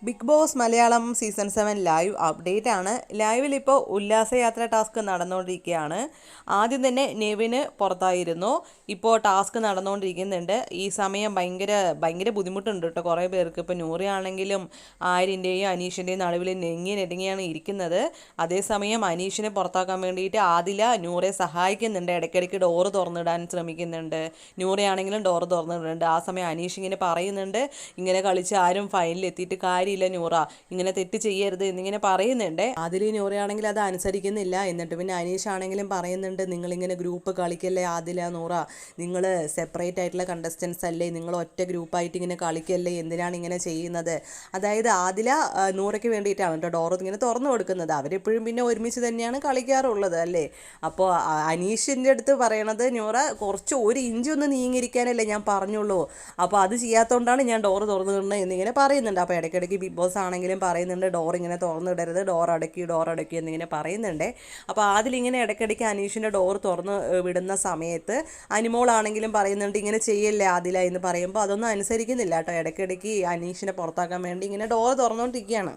Big Boss Malayalam season 7 live update ആണ്. ലൈവിൽ ഇപ്പോൾ ഉല്ലാസയാത്ര ടാസ്ക് നടന്നുകൊണ്ടിരിക്കുകയാണ്. ആദ്യം തന്നെ നെവിന് പുറത്തായിരുന്നു. ഇപ്പോൾ ടാസ്ക് നടന്നുകൊണ്ടിരിക്കുന്നുണ്ട്. ഈ സമയം ഭയങ്കര ഭയങ്കര ബുദ്ധിമുട്ടുണ്ട് കേട്ടോ കുറേ പേർക്ക്. ഇപ്പോൾ നൂറയാണെങ്കിലും ആര്യൻ്റെയും അനീഷിൻ്റെയും നടുവിൽ നെടുങ്ങിയാണ് ഇരിക്കുന്നത്. അതേസമയം അനീഷിനെ പുറത്താക്കാൻ വേണ്ടിയിട്ട് ആദില നൂറെ സഹായിക്കുന്നുണ്ട്. ഇടയ്ക്കിടയ്ക്ക് ഡോറ് തുറന്നിടാൻ ശ്രമിക്കുന്നുണ്ട്. നൂറയാണെങ്കിലും ഡോറ് തുറന്നിടുന്നുണ്ട്. ആ സമയം അനീഷ് ഇങ്ങനെ പറയുന്നുണ്ട്, ഇങ്ങനെ കളിച്ച് ആരും ഫൈനലിൽ എത്തിയിട്ട് കാര്യമില്ല നൂറ, ഇങ്ങനെ തെറ്റ് ചെയ്യരുത് എന്നിങ്ങനെ പറയുന്നുണ്ട്. അതിൽ നൂറയാണെങ്കിൽ അത് അനുസരിക്കുന്നില്ല. എന്നിട്ട് പിന്നെ അനീഷ് ആണെങ്കിലും പറയുന്നുണ്ട്, നിങ്ങളിങ്ങനെ ഗ്രൂപ്പ് കളിക്കല്ലേ ആദില നൂറ, നിങ്ങൾ സെപ്പറേറ്റ് ആയിട്ടുള്ള കണ്ടസ്റ്റൻസ് അല്ലേ, നിങ്ങൾ ഒറ്റ ഗ്രൂപ്പായിട്ട് ഇങ്ങനെ കളിക്കല്ലേ, എന്തിനാണ് ഇങ്ങനെ ചെയ്യുന്നത്. അതായത് ആദില നൂറയ്ക്ക് വേണ്ടിയിട്ടാണ് കേട്ടോ ഡോറ് ഇങ്ങനെ തുറന്നു കൊടുക്കുന്നത്. അവരെപ്പോഴും പിന്നെ ഒരുമിച്ച് തന്നെയാണ് കളിക്കാറുള്ളത് അല്ലേ. അപ്പോൾ അനീഷിൻ്റെ അടുത്ത് പറയണത്, നൂറ കുറച്ച് ഒരു ഇഞ്ച് ഒന്ന് നീങ്ങിയിരിക്കാനല്ലേ ഞാൻ പറഞ്ഞുള്ളൂ, അപ്പോൾ അത് ചെയ്യാത്തതുകൊണ്ടാണ് ഞാൻ ഡോറ് തുറന്നിടുന്നത് എന്നിങ്ങനെ പറയുന്നുണ്ട്. അപ്പോൾ ഇടയ്ക്കിടയ്ക്ക് ബിഗ് ബോസ് ആണെങ്കിലും പറയുന്നുണ്ട്, ഡോർ ഇങ്ങനെ തുറന്നിടരുത്, ഡോർ അടക്കി എന്നിങ്ങനെ പറയുന്നുണ്ട്. അപ്പോൾ അതിലിങ്ങനെ ഇടയ്ക്കിടയ്ക്ക് അനീഷിൻ്റെ ഡോർ തുറന്ന് വിടുന്ന സമയത്ത് അനിമോളാണെങ്കിലും പറയുന്നുണ്ട്, ഇങ്ങനെ ചെയ്യല്ലേ ആദില എന്ന് പറയുമ്പോൾ അതൊന്നും അനുസരിക്കുന്നില്ല കേട്ടോ. ഇടയ്ക്കിടയ്ക്ക് അനീഷിനെ പുറത്താക്കാൻ വേണ്ടി ഇങ്ങനെ ഡോർ തുറന്നുകൊണ്ടിരിക്കുകയാണ്.